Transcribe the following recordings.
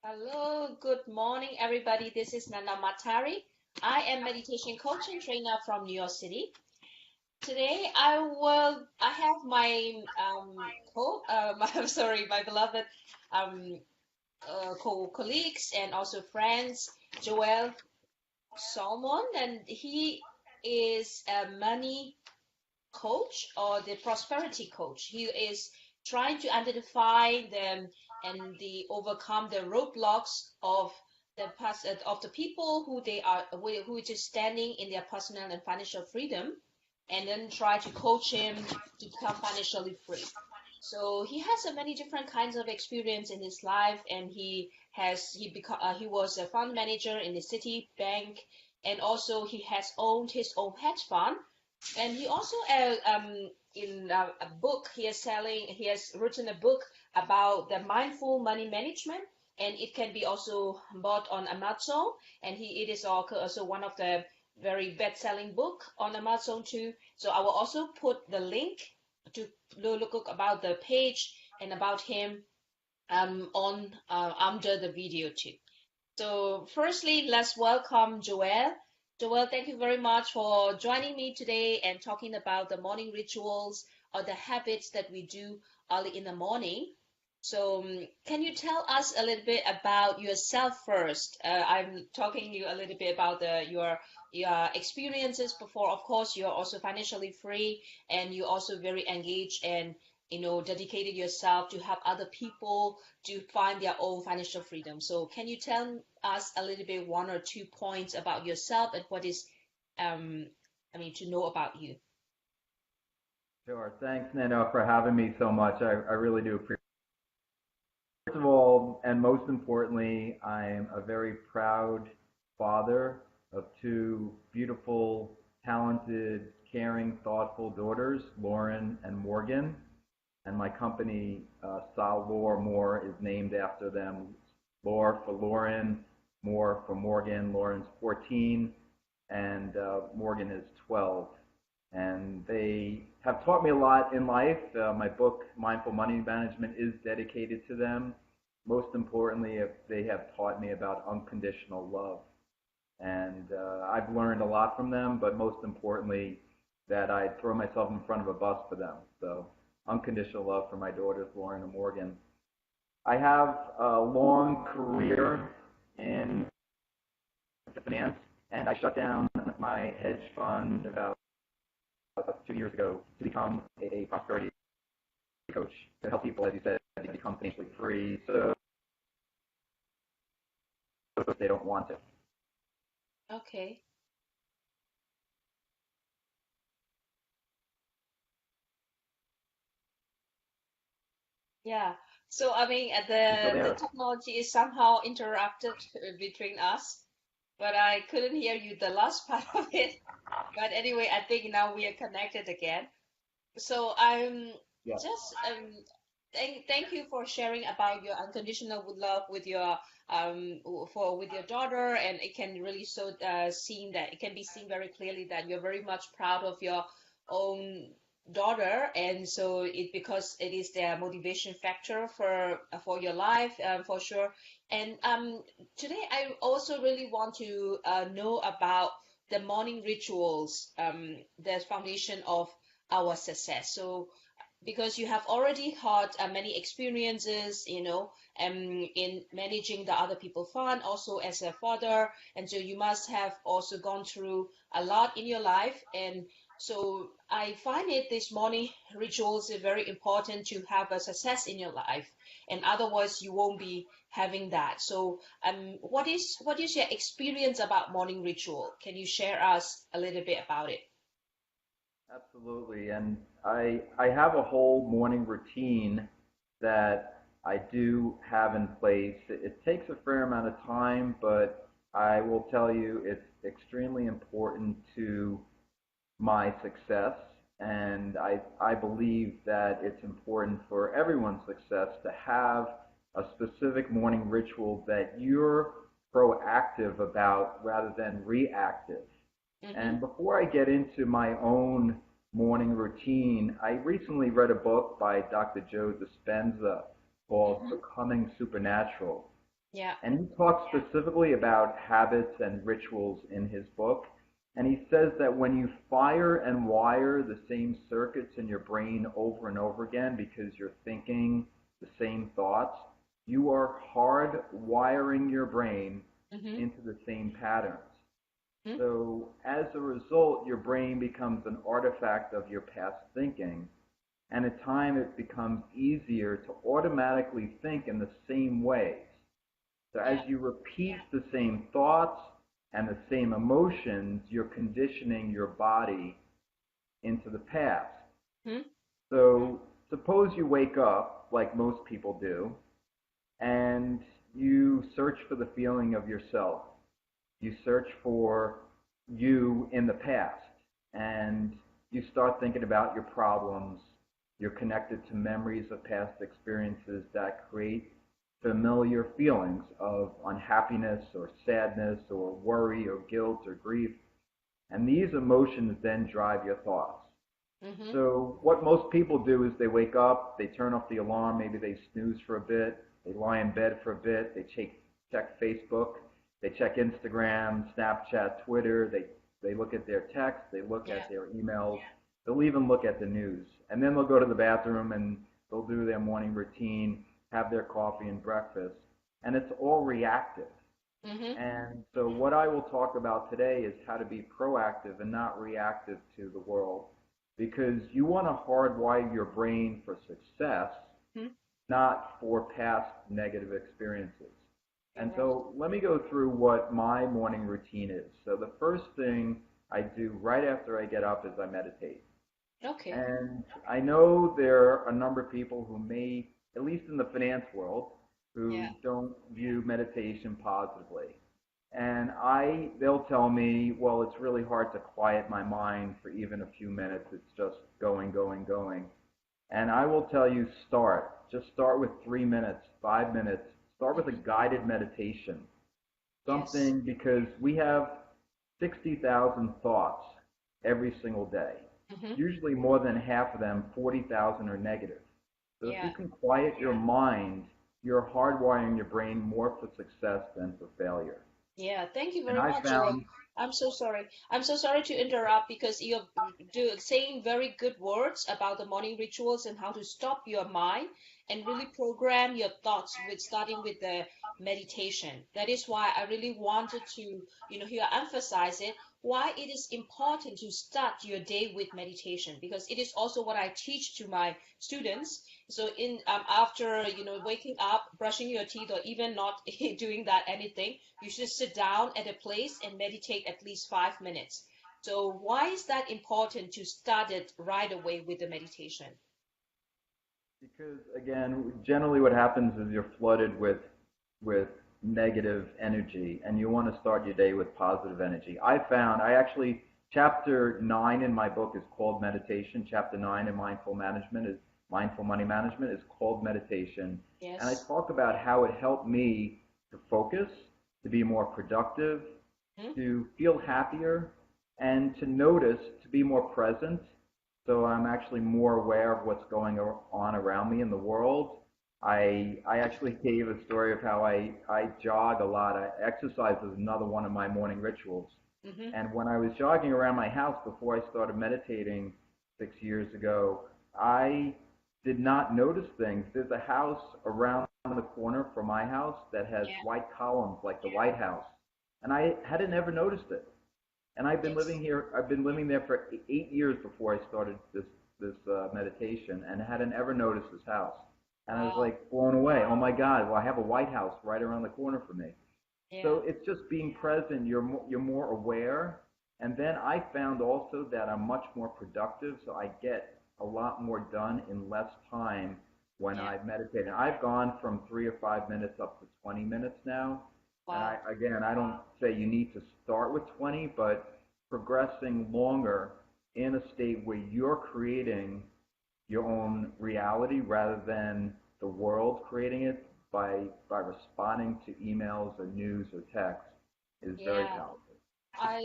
Hello, good morning, everybody. This is Nana Matari. I am meditation coach and trainer from New York City. Today, I have my my beloved um, colleagues and also friends, Joel Salomon, and he is a money coach or the prosperity coach. He is trying to identify them and the overcome the roadblocks of of the people who they are who is just standing in their personal and financial freedom, and then try to coach him to become financially free. So he has many different kinds of experience in his life, and he was a fund manager in the city bank, and also he has owned his own hedge fund, and he also in a book he has written a book about the mindful money management, and it can be also bought on Amazon, and it is also one of the very best-selling book on Amazon too. So I will also put the link to look about the page and about him on under the video too. So firstly, let's welcome Joelle. Joelle, thank you very much for joining me today and talking about the morning rituals or the habits that we do early in the morning. So, can you tell us a little bit about yourself first? I'm talking you a little bit about your experiences before. Of course, you're also financially free, and you're also very engaged and dedicated yourself to help other people to find their own financial freedom. So, can you tell us a little bit one or two points about yourself and what is, um, to know about you? Sure. Thanks, Nano, for having me so much. I really do appreciate it. First of all, and most importantly, I'm a very proud father of two beautiful, talented, caring, thoughtful daughters, Lauren and Morgan. And my company, Sal Lore More, is named after them. Lore for Lauren, More for Morgan. Lauren's 14, and Morgan is 12. And they have taught me a lot in life. My book, Mindful Money Management, is dedicated to them. Most importantly, they have taught me about unconditional love. And I've learned a lot from them, but most importantly, that I'd throw myself in front of a bus for them. So unconditional love for my daughters, Lauren and Morgan. I have a long career in finance, and I shut down my hedge fund about 2 years ago to become a prosperity coach to help people, as you said, become financially free so if they don't want to. Okay. Yeah. So You still the there? technology is somehow interrupted between us, but I couldn't hear you the last part of it. But anyway, I think now we are connected again. So I'm Yeah. just thank you for sharing about your unconditional love with your with your daughter, and it can really seen that it can be seen very clearly that you're very much proud of your own daughter, and so it because it is their motivation factor for your life, for sure. And today I also really want to know about the morning rituals, the foundation of our success. So because you have already had many experiences, in managing the other people fund, also as a father, and so you must have also gone through a lot in your life. And so I find it this morning rituals are very important to have a success in your life, and otherwise you won't be having that. So what is your experience about morning ritual? Can you share us a little bit about it? Absolutely. And I have a whole morning routine that I do have in place. It takes a fair amount of time, but I will tell you it's extremely important to my success. And I believe that it's important for everyone's success to have a specific morning ritual that you're proactive about rather than reactive. Mm-hmm. And before I get into my own morning routine, I recently read a book by Dr. Joe Dispenza called Mm-hmm. Becoming Supernatural. Yeah. And he talks specifically about habits and rituals in his book. And he says that when you fire and wire the same circuits in your brain over and over again because you're thinking the same thoughts, you are hard wiring your brain Mm-hmm. into the same patterns. Mm-hmm. So as a result, your brain becomes an artifact of your past thinking. And at time it becomes easier to automatically think in the same ways. So as Yeah. you repeat the same thoughts and the same emotions, you're conditioning your body into the past. Mm-hmm. So suppose you wake up, like most people do, and you search for the feeling of yourself. You search for you in the past, and you start thinking about your problems. You're connected to memories of past experiences that create familiar feelings of unhappiness or sadness or worry or guilt or grief. And these emotions then drive your thoughts. Mm-hmm. So what most people do is they wake up, they turn off the alarm, maybe they snooze for a bit, they lie in bed for a bit, they check Facebook, they check Instagram, Snapchat, Twitter, they look at their texts, they look Yeah. at their emails, they'll even look at the news. And then they'll go to the bathroom and they'll do their morning routine, have their coffee and breakfast. And it's all reactive. Mm-hmm. And so what I will talk about today is how to be proactive and not reactive to the world. Because you want to hardwire your brain for success, Mm-hmm. not for past negative experiences. You're And right. so let me go through what my morning routine is. So the first thing I do right after I get up is I meditate. Okay. And I know there are a number of people who may, at least in the finance world, Yeah. who don't view meditation positively. And they'll tell me, well, it's really hard to quiet my mind for even a few minutes. It's just going, going, going. And I will tell you, start. Just start with 3 minutes, 5 minutes. Start with a Mm-hmm. guided meditation. Yes. Something because we have 60,000 thoughts every single day. Mm-hmm. Usually more than half of them, 40,000 are negative. So if you Yeah. can quiet your mind, you're hardwiring your brain more for success than for failure. Yeah, thank you And very I much. found I'm so sorry. I'm so sorry to interrupt because you're saying very good words about the morning rituals and how to stop your mind and really program your thoughts with starting with the meditation. That is why I really wanted to, here emphasize it, why it is important to start your day with meditation because it is also what I teach to my students. So in after waking up, brushing your teeth, or even not doing that anything, you should sit down at a place and meditate at least 5 minutes. So why is that important to start it right away with the meditation? because again, generally what happens is you're flooded with negative energy and you want to start your day with positive energy. I actually chapter 9 in my book is called meditation. Chapter 9 in mindful money management is called meditation. And I Yes. talk about how it helped me to focus, to be more productive, Hmm? to feel happier, and to notice, to be more present. So I'm actually more aware of what's going on around me in the world. I actually gave a story of how I jog a lot. Exercise is another one of my morning rituals. Mm-hmm. And when I was jogging around my house before I started meditating 6 years ago, I did not notice things. There's a house around the corner from my house that has Yeah. white columns like the White House. And I hadn't ever noticed it. And I've been living Yes. here. I've been living there for 8 years before I started this meditation, and hadn't ever noticed this house. And I was Wow. like blown away. Oh my God! Well, I have a White House right around the corner from me. Yeah. So it's just being present. You're more aware. And then I found also that I'm much more productive. So I get a lot more done in less time when Yeah. I meditate. And I've gone from 3 or 5 minutes up to 20 minutes now. And Wow. I don't say you need to start with 20, but progressing longer in a state where you're creating your own reality rather than the world creating it by responding to emails or news or text is very Yeah. powerful. I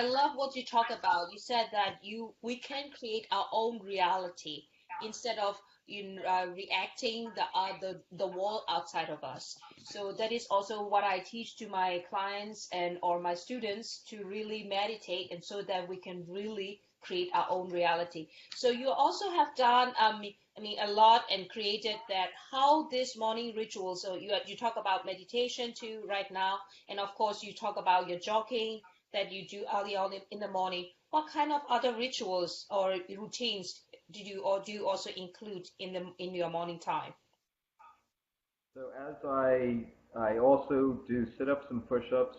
love what you talk about. You said that we can create our own reality instead of in reacting the world outside of us. So that is also what I teach to my clients and or my students to really meditate, and so that we can really create our own reality. So you also have done I mean a lot and created that how this morning ritual. So you talk about meditation too right now, and of course you talk about your jogging that you do early on in the morning. What kind of other rituals or routines did you or do you also include in your morning time? So as I also do sit-ups and push-ups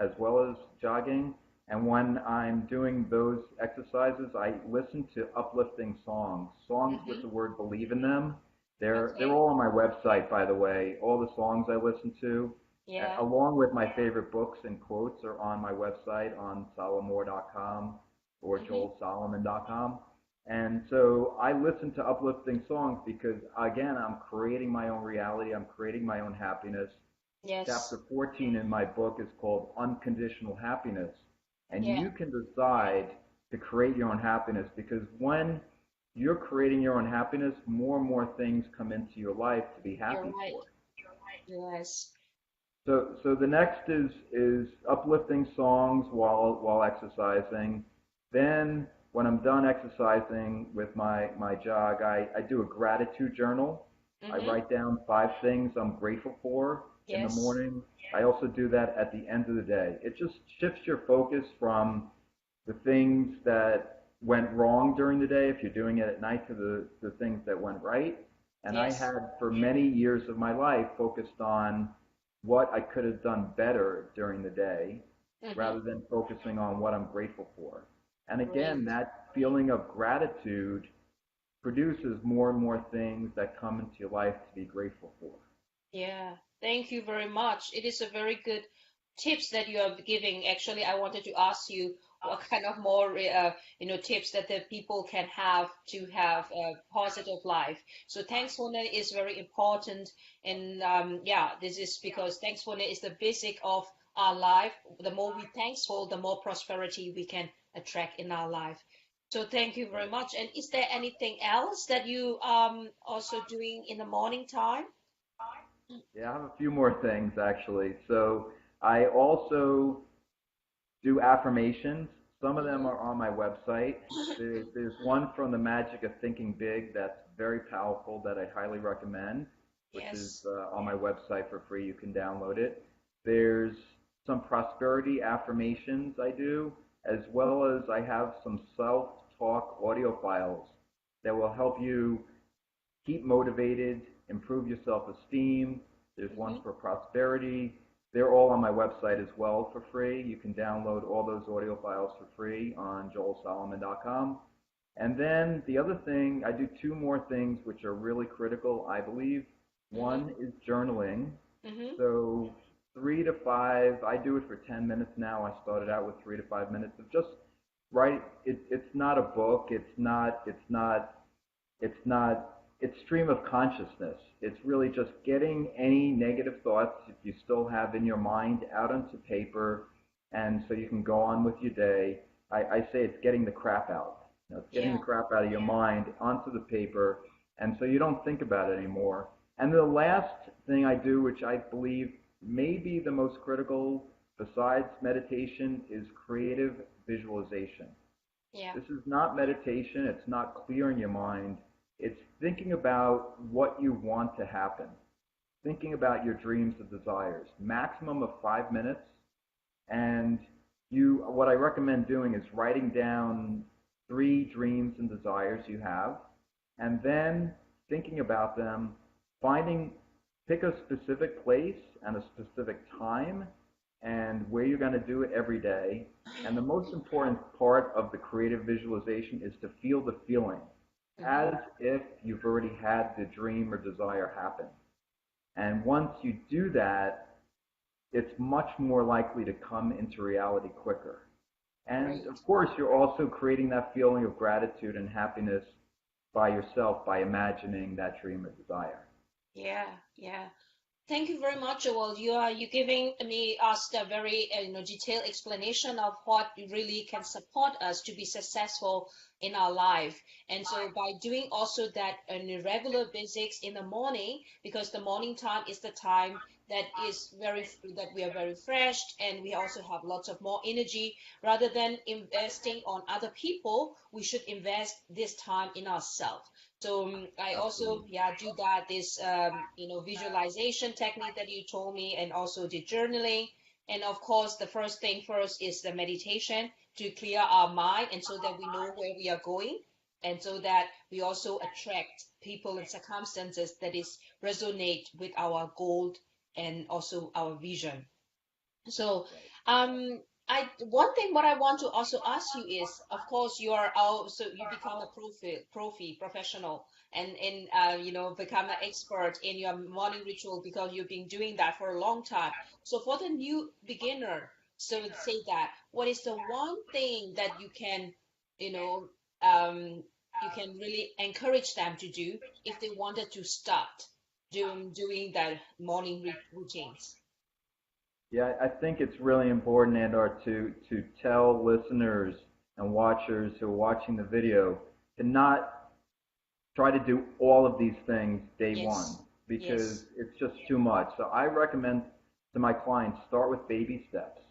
as well as jogging, and when I'm doing those exercises, I listen to uplifting songs, songs with Mm-hmm. the word believe in them. They're Okay. all on my website, by the way. All the songs I listen to, Yeah. along with my favorite books and quotes, are on my website on salomon.com or Mm-hmm. joelsalomon.com. And so I listen to uplifting songs because, again, I'm creating my own reality. I'm creating my own happiness. Yes. Chapter 14 in my book is called Unconditional Happiness. And Yeah. you can decide to create your own happiness because when you're creating your own happiness, more and more things come into your life to be You're happy right. for. Yes. So the next is uplifting songs while exercising. Then when I'm done exercising with my jog, I do a gratitude journal. I Mm-hmm. write down 5 things I'm grateful for in the Yes. morning. I also do that at the end of the day. It just shifts your focus from the things that went wrong during the day, if you're doing it at night, to the things that went right. And I Yes. had, for many years of my life, focused on what I could have done better during the day Mm-hmm. rather than focusing on what I'm grateful for. And again, Great. that feeling of gratitude produces more and more things that come into your life to be grateful for. Yeah, thank you very much. It is a very good tips that you are giving. Actually, I wanted to ask you what kind of more, tips that the people can have to have a positive life. So thankfulness is very important, and yeah, this is because thankfulness is the basic of our life. The more we thankful, the more prosperity we can attract in our life. So thank you very Right. much. And is there anything else that you also doing in the morning time? Yeah, I have a few more things actually. So I also do affirmations. Some of them Mm-hmm. are on my website. There's one from the Magic of Thinking Big that's very powerful that I highly recommend, which is Yes. on my website for free. You can download it. There's some prosperity affirmations I do, as well as I have some self-talk audio files that will help you keep motivated, improve your self-esteem. There's ones Mm-hmm. for prosperity. They're all on my website as well for free. You can download all those audio files for free on joelsalomon.com. And then the other thing, I do two more things which are really critical, I believe. Mm-hmm. One is journaling. Mm-hmm. So 3 to 5, I do it for 10 minutes now. I started out with 3 to 5 minutes of just write. It's not a book. It's stream of consciousness. It's really just getting any negative thoughts if you still have in your mind out onto paper, and so you can go on with your day. I say it's getting the crap out. It's getting the Yeah. crap out of your mind onto the paper, and so you don't think about it anymore. And the last thing I do, which I believe may be the most critical besides meditation, is creative visualization. Yeah. This is not meditation. It's not clearing your mind. It's thinking about what you want to happen, thinking about your dreams and desires. Maximum of 5 minutes. And what I recommend doing is writing down 3 dreams and desires you have, and then thinking about them, finding, pick a specific place and a specific time and where you're going to do it every day. And the most important part of the creative visualization is to feel the feeling Mm-hmm. as if you've already had the dream or desire happen. And once you do that, it's much more likely to come into reality quicker. And Great. of course, you're also creating that feeling of gratitude and happiness by yourself by imagining that dream or desire. Yeah. Yeah. Thank you very much, Joel. You giving me us a very detailed explanation of what really can support us to be successful in our life. And so by doing also that on a regular basics in the morning, because the morning time is the time that we are very fresh and we also have lots of more energy. Rather than investing on other people, we should invest this time in ourselves. So I also, Absolutely. yeah, do that this visualization technique that you told me, and also the journaling. And of course, the first thing first is the meditation to clear our mind, and so that we know where we are going, and so that we also attract people and circumstances that is resonate with our goal and also our vision. So, Right. I one thing what I want to also ask you is, of course, you are also you become a professional, and become an expert in your morning ritual because you've been doing that for a long time. So for the new beginner, so say that, what is the one thing that you know, um, you can really encourage them to do if they wanted to start doing that morning routines? Yeah, I think it's really important, Andar, to tell listeners and watchers who are watching the video to not try to do all of these things day one Yes, because yes, it's just too much. So I recommend to my clients start with baby steps.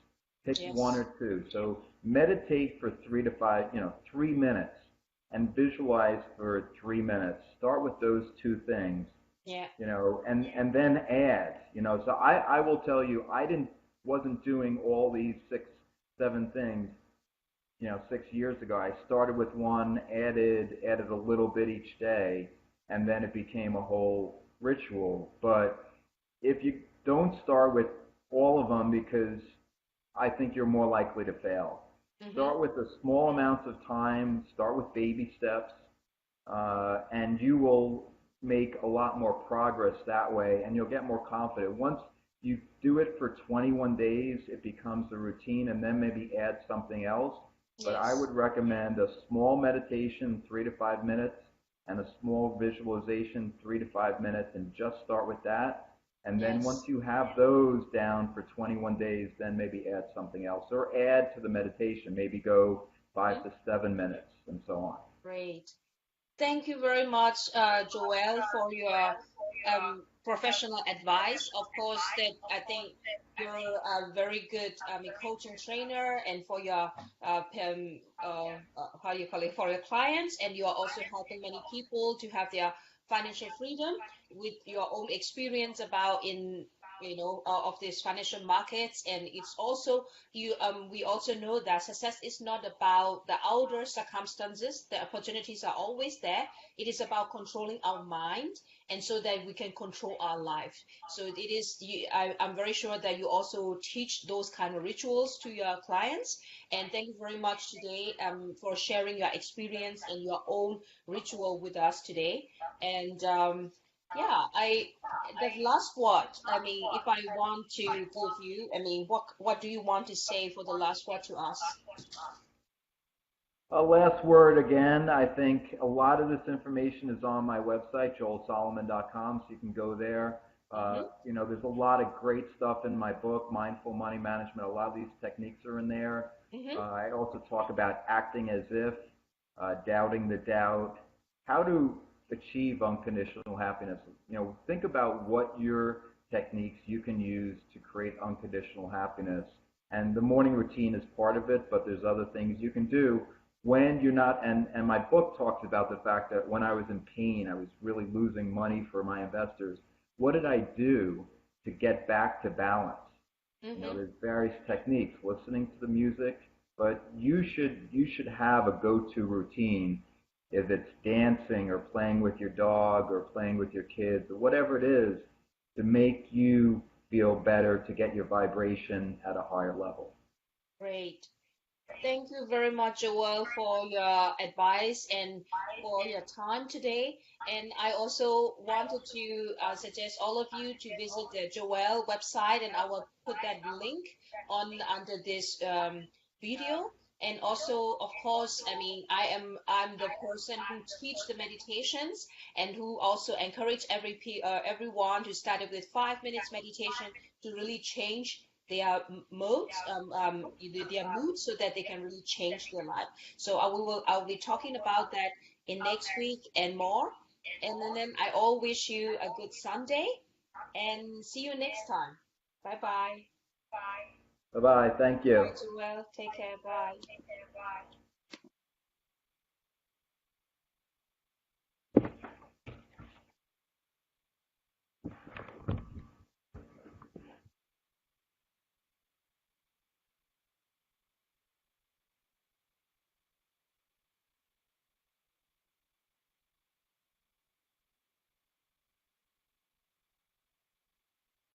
Pick one yes, or two. So meditate for 3 to 5, 3 minutes, and visualize for 3 minutes. Start with those two things, yeah, and then add. So I will tell you, I didn't wasn't doing all these 6, 7 things 6 years ago. I started with one, added a little bit each day, and then it became a whole ritual. But if you don't start with all of them, because I think you're more likely to fail. mm-hmm, Start with a small amounts of time. Start with baby steps, and you will make a lot more progress that way, and you'll get more confident. Once you do it for 21 days, it becomes a routine, and then maybe add something else. But I yes, would recommend a small meditation, 3 to 5 minutes, and a small visualization, 3 to 5 minutes, and just start with that. And then once yes, you have those down for 21 days, then maybe add something else or add to the meditation, maybe go mm-hmm, 5 to 7 minutes and so on. great. Thank you very much, Joelle, for your professional advice. Of course, that I think you're a very good coaching trainer, and for your how you call it, for your clients, and you are also helping many people to have their financial freedom with your own experience about in of these financial markets. And it's also we also know that success is not about the outer circumstances. The opportunities are always there. It is about controlling our mind, and so that we can control our life. So it is I'm very sure that you also teach those kind of rituals to your clients. And thank you very much today for sharing your experience and your own ritual with us today. And yeah, I the last word. I mean, if I want to give you, I mean, what do you want to say for the last word to us? A last word again. I think a lot of this information is on my website, joelsolomon.com, so you can go there. Mm-hmm, There's a lot of great stuff in my book, Mindful Money Management. A lot of these techniques are in there. mm-hmm, I also talk about acting as if, doubting the doubt, how to achieve unconditional happiness. Think about what your techniques you can use to create unconditional happiness. And the morning routine is part of it, but there's other things you can do when you're not. And my book talks about the fact that when I was in pain, I was really losing money for my investors. What did I do to get back to balance? mm-hmm. There's various techniques, listening to the music, but you should have a go-to routine. If it's dancing or playing with your dog or playing with your kids or whatever it is, to make you feel better, to get your vibration at a higher level. Great. Thank you very much, Joel, for your advice and for your time today. And I also wanted to suggest all of you to visit the Joel website, and I will put that link on under this video. And also, of course, I mean, I'm the person who teach the meditations and who also encourage everyone to start with 5 minutes meditation to really change their modes, their mood, so that they can really change their life. So I'll be talking about that in next week and more. And then I all wish you a good Sunday and see you next time. Bye bye. Bye bye. Thank you. Bye, Joel. Take care. Bye.